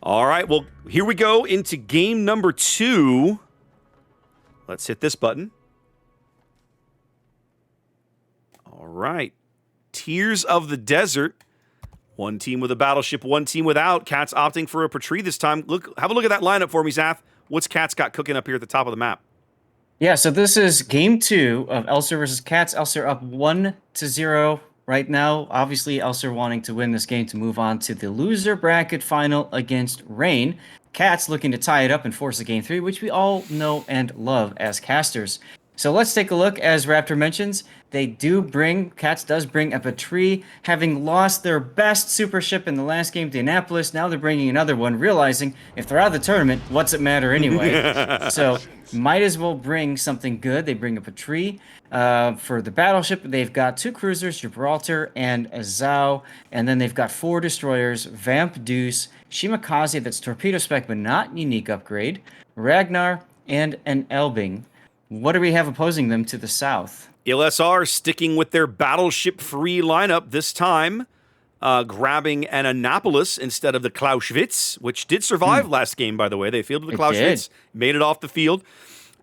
All right, well, here we go into game number 2. Let's hit this button. All right. Tears of the Desert. One team with a battleship, one team without. Cat's opting for a Patrie this time. Have a look at that lineup for me, Zath. What's Cat's got cooking up here at the top of the map? Yeah, so this is game 2 of ELSR versus Cats. ELSR up 1-0 right now. Obviously, ELSR wanting to win this game to move on to the loser bracket final against Rain. Cats looking to tie it up and force a game 3, which we all know and love as casters. So let's take a look. As Raptor mentions, Cats does bring a Patrie, having lost their best super ship in the last game to Annapolis. Now they're bringing another one, realizing if they're out of the tournament, what's it matter anyway? So might as well bring something good. They bring a Patrie. For the battleship, they've got 2 cruisers, Gibraltar and a Zhao, and then they've got 4 destroyers, Vamp Deuce, Shimakaze, that's torpedo spec but not unique upgrade, Ragnar, and an Elbing. What do we have opposing them to the south? ELSR sticking with their battleship-free lineup this time, grabbing an Annapolis instead of the Clausewitz, which did survive last game, by the way. They fielded the Clausewitz, made it off the field.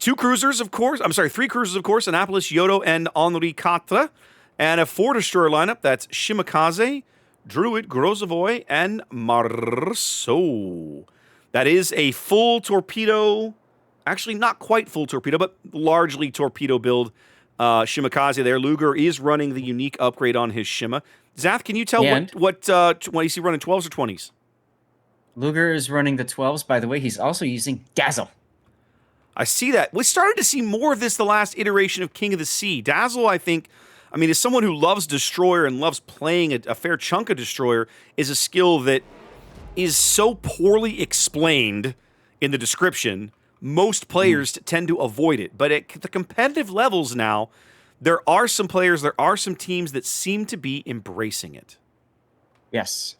3 cruisers, of course, Annapolis, Yodo, and Henri IV. And a 4 destroyer lineup, that's Shimakaze, Druid, Grozovoy, and Marceau. That is a full torpedo, actually not quite full torpedo, but largely torpedo build. Shimakaze there. Luger is running the unique upgrade on his Shima. Zath, can you tell what is he running, 12s or 20s? Luger is running the 12s. By the way, he's also using Dazzle. I see that. We started to see more of this the last iteration of King of the Sea. Dazzle, I think, as someone who loves Destroyer and loves playing a fair chunk of Destroyer, is a skill that is so poorly explained in the description, most players tend to avoid it. But at the competitive levels now, there are some players, there are some teams that seem to be embracing it. Yes.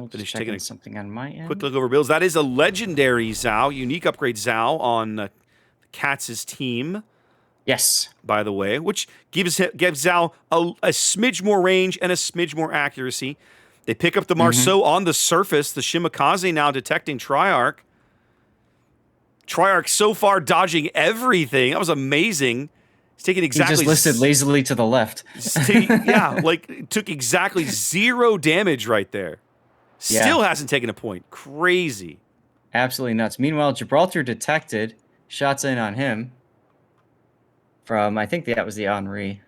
Finish taking something on my end. Quick look over builds. That is a legendary Zhao, unique upgrade Zhao on the Cats' team. Yes. By the way, which gives Zhao a smidge more range and a smidge more accuracy. They pick up the Marceau on the surface. The Shimakaze now detecting Triarch. Triarch so far dodging everything. That was amazing. He's taking exactly... He just listed lazily to the left. Took exactly 0 damage right there. Still hasn't taken a point. Crazy. Absolutely nuts. Meanwhile, Gibraltar detected. Shots in on him. From, I think that was the Henri.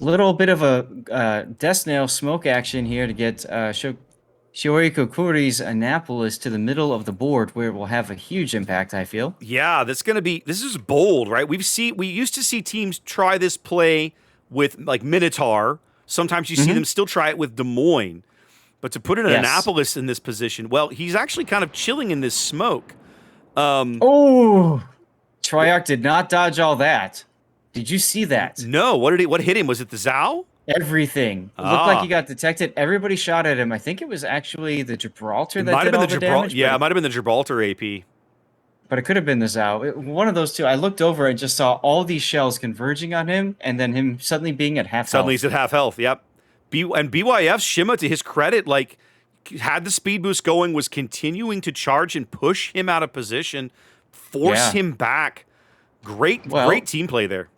Little bit of a Death Snail smoke action here to get Shiori Kokuri's Annapolis to the middle of the board, where it will have a huge impact, I feel. Yeah, this is bold, right? We used to see teams try this play with like Minotaur. Sometimes you see them still try it with Des Moines. But to put an Annapolis in this position, well, he's actually kind of chilling in this smoke. Triarch did not dodge all that. Did you see that? No. What hit him? Was it the Zhao? Everything. It looked like he got detected. Everybody shot at him. I think it was actually the Gibraltar that did all the damage. Yeah, it might have been the Gibraltar AP. But it could have been the Zhao. One of those two. I looked over and just saw all these shells converging on him, and then him suddenly being at half health. Suddenly he's at half health, yep. And BYF's Shima, to his credit, had the speed boost going, was continuing to charge and push him out of position, force him back. Great team play there.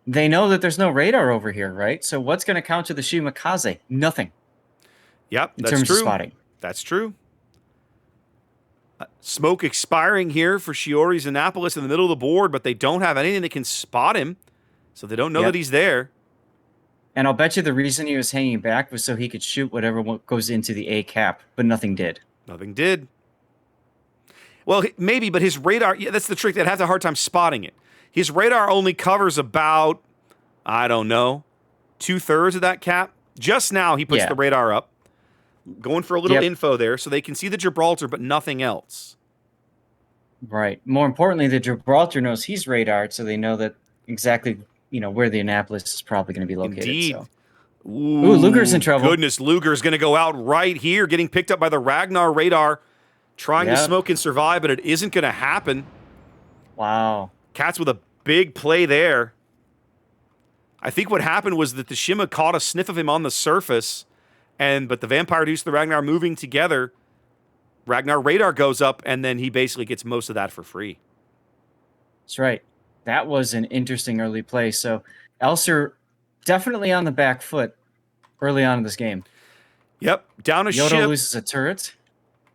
They know that there's no radar over here, right? So what's going to counter the Shimakaze? Nothing. Yep, in terms of spotting. That's true. Smoke expiring here for Shiori's Annapolis in the middle of the board, but they don't have anything that can spot him, so they don't know that he's there. And I'll bet you the reason he was hanging back was so he could shoot whatever goes into the A cap, but nothing did. Nothing did. Well, maybe, but his radar, that's the trick. They'd have a hard time spotting it. His radar only covers about, I don't know, 2/3 of that cap. Just now, he puts the radar up, going for a little info there, so they can see the Gibraltar, but nothing else. Right. More importantly, the Gibraltar knows he's radared, so they know that exactly where the Annapolis is probably going to be located. Indeed. So. Ooh, Luger's in trouble. Goodness, Luger's going to go out right here, getting picked up by the Ragnar radar, trying to smoke and survive, but it isn't going to happen. Wow. Cats with a big play there. I think what happened was that the Shima caught a sniff of him on the surface But the Vampire Deuce, the Ragnar moving together, Ragnar radar goes up, and then he basically gets most of that for free. That's right. That was an interesting early play. So ELSR definitely on the back foot early on in this game. Yep, down a Yodo ship loses a turret.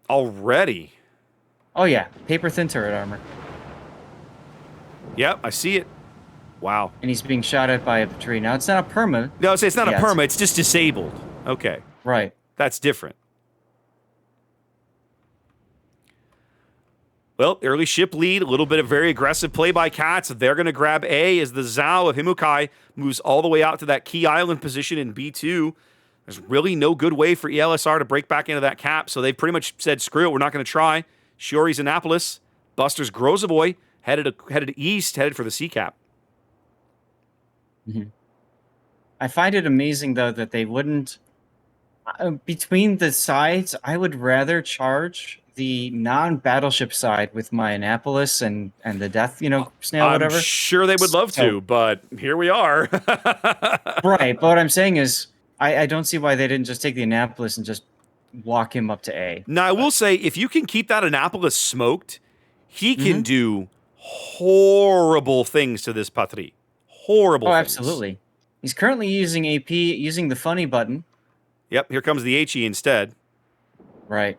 already. Oh, yeah. Paper-thin turret armor. Yep, I see it. Wow. And he's being shot at by a tree. Now, it's not a perma. No, it's not yet. a perma. It's just disabled. Okay. Right. That's different. Well, early ship lead, a little bit of very aggressive play by Cats. They're going to grab A as the Zhao of Himukai moves all the way out to that key island position in B2. There's really no good way for ELSR to break back into that cap, so they've pretty much said, screw it, we're not going to try. Shiori's Annapolis, Buster's Grozaboy, headed east, headed for the C cap. Mm-hmm. I find it amazing, though, that they wouldn't... between the sides, I would rather charge the non-battleship side with my Annapolis and the death, snail, whatever. I'm sure they would love to, but here we are. Right, but what I'm saying is, I don't see why they didn't just take the Annapolis and just walk him up to A. Now, I will say, if you can keep that Annapolis smoked, he can do horrible things to this Patrie. Horrible things. Absolutely. He's currently using AP, using the funny button. Yep, here comes the HE instead. Right.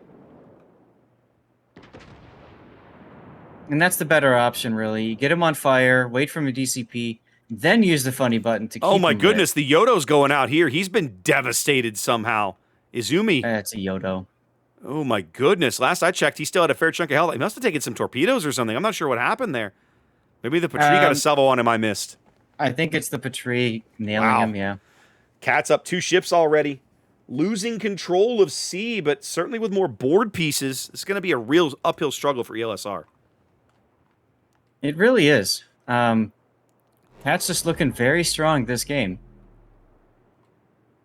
And that's the better option, really. You get him on fire, wait for him to DCP, then use the funny button to keep him Oh my goodness, lit. the Yodo's going out here. He's been devastated somehow. Izumi. That's a Yodo. Oh my goodness. Last I checked, he still had a fair chunk of health. He must have taken some torpedoes or something. I'm not sure what happened there. Maybe the Patrie got a salvo on him I missed. I think it's the Patrie nailing him, yeah. Cat's up 2 ships already. Losing control of C, but certainly with more board pieces, it's going to be a real uphill struggle for ELSR. It really is. Cat's just looking very strong this game.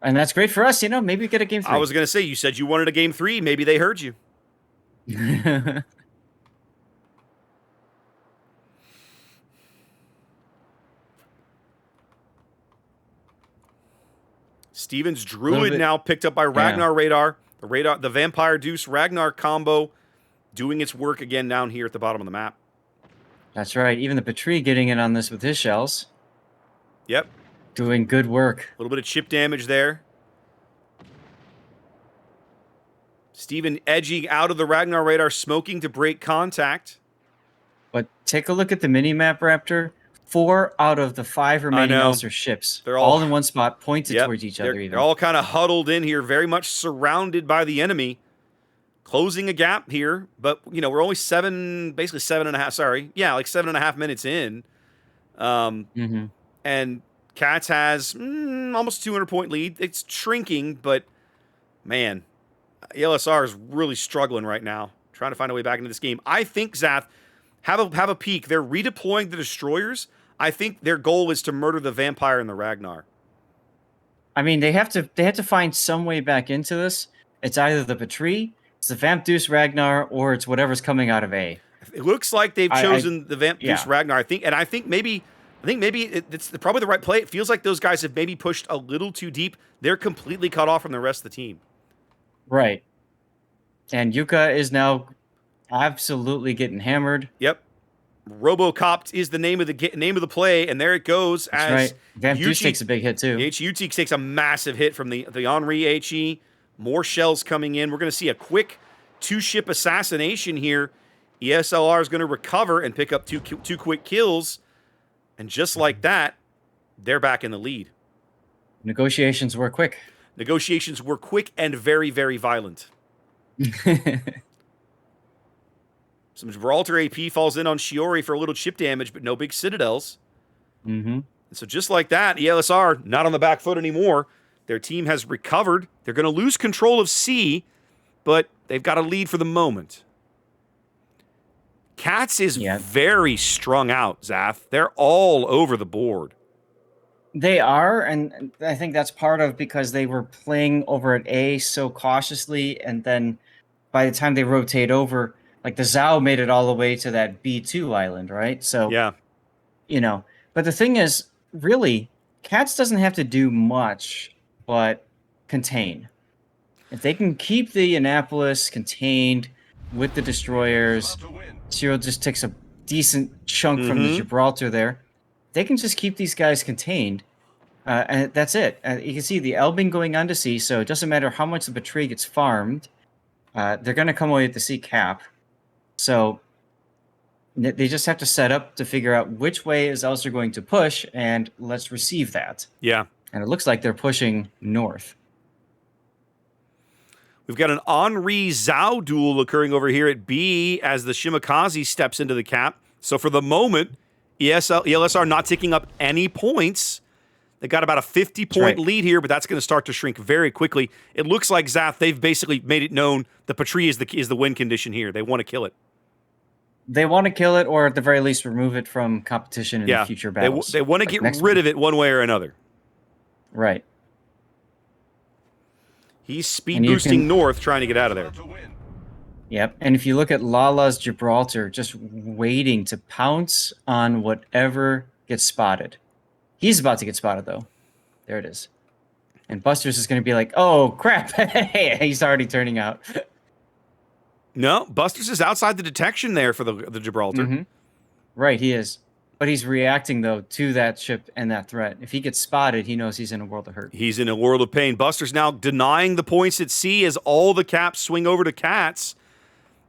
And that's great for us, maybe we get a game 3. I was going to say, you said you wanted a game 3. Maybe they heard you. Steven's Druid now picked up by Ragnar radar. The Vampire Deuce Ragnar combo doing its work again down here at the bottom of the map. That's right. Even the Patrie getting in on this with his shells. Yep. Doing good work. A little bit of chip damage there. Steven edging out of the Ragnar radar, smoking to break contact. But take a look at the mini-map, Raptor. 4 out of the 5 remaining ELSR ships. They're all in one spot, pointed towards each other even. They're all kind of huddled in here, very much surrounded by the enemy. Closing a gap here, but, we're only 7.5 minutes in. And Cats has almost a 200-point lead. It's shrinking, but, man, ELSR is really struggling right now, trying to find a way back into this game. I think, Zath, have a peek. They're redeploying the destroyers. I think their goal is to murder the Vampire and the Ragnar. I mean, they have to find some way back into this. It's either the Patrie, it's the Vamp Deuce Ragnar, or it's whatever's coming out of A. It looks like they've chosen the Vamp Deuce Ragnar. I think maybe it's probably the right play. It feels like those guys have maybe pushed a little too deep. They're completely cut off from the rest of the team. Right. And Yuka is now absolutely getting hammered. Yep. RoboCop is the name of the play, and there it goes. That's right. Vamp Deuce takes a big hit too. HUT takes a massive hit from the Henri HE. More shells coming in. We're going to see a quick 2-ship assassination here. ESLR is going to recover and pick up two quick kills, and just like that, they're back in the lead. Negotiations were quick. Negotiations were quick and very, very violent. Some Gibraltar AP falls in on Shiori for a little chip damage, but no big citadels. And so just like that, ELSR not on the back foot anymore. Their team has recovered. They're going to lose control of C, but they've got a lead for the moment. Cats is very strung out, Zath. They're all over the board. They are, and I think that's part of because they were playing over at A so cautiously, and then by the time they rotate over, like the Zhao made it all the way to that B2 island, right? So, but the thing is, really, Cats doesn't have to do much but contain. If they can keep the Annapolis contained with the destroyers, Cyril just takes a decent chunk from the Gibraltar there. They can just keep these guys contained, and that's it. You can see the Elbing going on to sea, so it doesn't matter how much the Battery gets farmed. They're going to come away with the sea cap. So they just have to set up to figure out which way is Elser going to push, and let's receive that. Yeah. And it looks like they're pushing north. We've got an Henri Zhao duel occurring over here at B as the Shimakaze steps into the cap. So for the moment, ELSR not taking up any points. They got about a 50-point lead here, but that's going to start to shrink very quickly. It looks like, Zath, they've basically made it known the Patrie is the win condition here. They want to kill it. They want to kill it, or at the very least remove it from competition in the future battles. They want to get rid of it one way or another. Right. He's speed boosting north, trying to get out of there. Yep. And if you look at Lala's Gibraltar, just waiting to pounce on whatever gets spotted. He's about to get spotted, though. There it is. And Buster's is going to be like, oh, crap. He's already turning out. No, Buster's is outside the detection there for the Gibraltar. Right, he is. But he's reacting, though, to that ship and that threat. If he gets spotted, he knows he's in a world of hurt. He's in a world of pain. Buster's now denying the points at sea as all the caps swing over to Cats.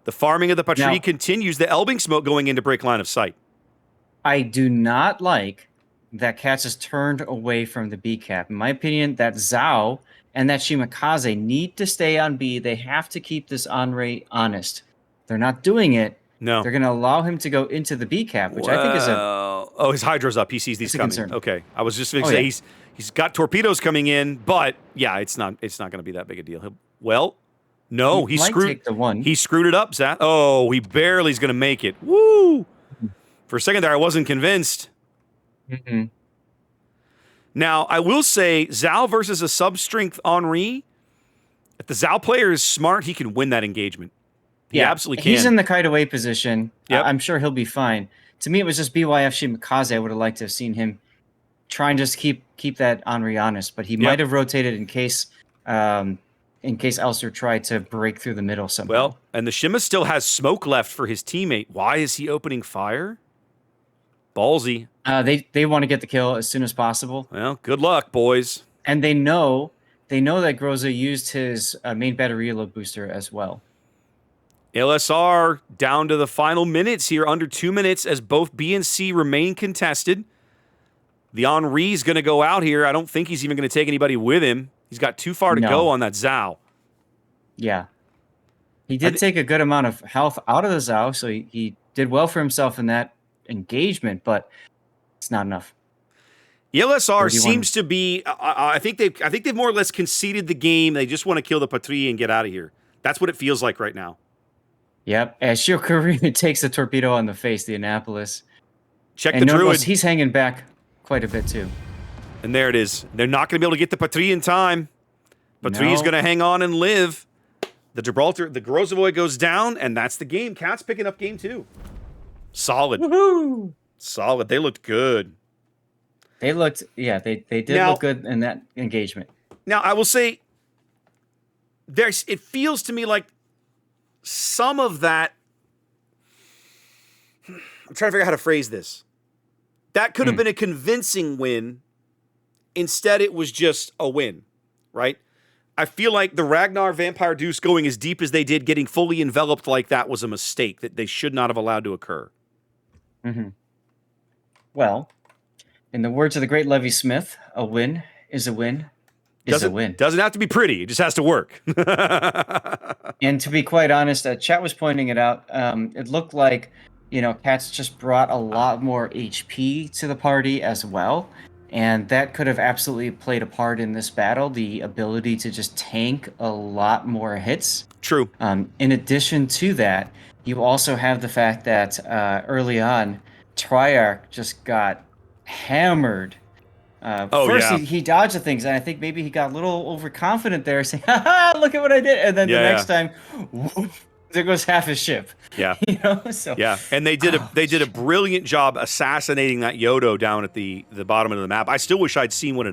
The farming of the Patrie continues. The Elbing smoke going into break line of sight. I do not like that Cats has turned away from the B cap. In my opinion, that Zhao and that Shimakaze need to stay on B. They have to keep this Henri honest. They're not doing it. No. They're going to allow him to go into the B cap, which I think is a... Oh, his hydro's up. He sees these coming. Concern. Okay. I was just going to say he's got torpedoes coming in, but yeah, it's not going to be that big a deal. He screwed take the one. He screwed it up, Zach. Oh, he barely is going to make it. Woo! For a second there, I wasn't convinced. Now, I will say, Zhao versus a sub-strength Henri, if the Zhao player is smart, he can win that engagement. He absolutely can. He's in the kite away position. Yep. I'm sure he'll be fine. To me, it was just BYF Shimakaze. I would have liked to have seen him try and just keep that Henri honest, but he might have rotated in case Elser tried to break through the middle somehow. Well, and the Shima still has smoke left for his teammate. Why is he opening fire? Ballsy. They want to get the kill as soon as possible. Well, good luck, boys. And they know that Groza used his main battery reload booster as well. ELSR down to the final minutes here, under 2 minutes, as both B and C remain contested. The Henri's going to go out here. I don't think he's even going to take anybody with him. He's got too far to go on that Zhao. Yeah. He did take a good amount of health out of the Zhao, so he did well for himself in that engagement, but it's not enough. ELSR seems to be. I think they've more or less conceded the game. They just want to kill the Patrie and get out of here. That's what it feels like right now. Yep. As Shiokarimi takes the torpedo on the face, the Annapolis. Check the Druid. He's hanging back quite a bit too. And there it is. They're not going to be able to get the Patrie in time. Patrie's going to hang on and live. The Gibraltar, the Grozovoy goes down, and that's the game. Cat's picking up game 2. Solid. Woohoo! Solid. They looked good. They did look good in that engagement. Now, I will say, it feels to me like some of that, I'm trying to figure out how to phrase this. That could have been a convincing win. Instead, it was just a win, right? I feel like the Ragnar Vampire Deuce going as deep as they did, getting fully enveloped like that, was a mistake that they should not have allowed to occur. Well, in the words of the great Levy Smith, a win is a win is a win. Doesn't have to be pretty. It just has to work. And to be quite honest, chat was pointing it out. It looked like, Cats just brought a lot more HP to the party as well. And that could have absolutely played a part in this battle, the ability to just tank a lot more hits. True. In addition to that, you also have the fact that early on, Triarch just got hammered. He dodged the things, and I think maybe he got a little overconfident there, saying, "Ha, look at what I did!" And then the next time, whoop, there goes half his ship. Yeah, So and they did a brilliant job assassinating that Yodo down at the bottom of the map. I still wish I'd seen what had happened.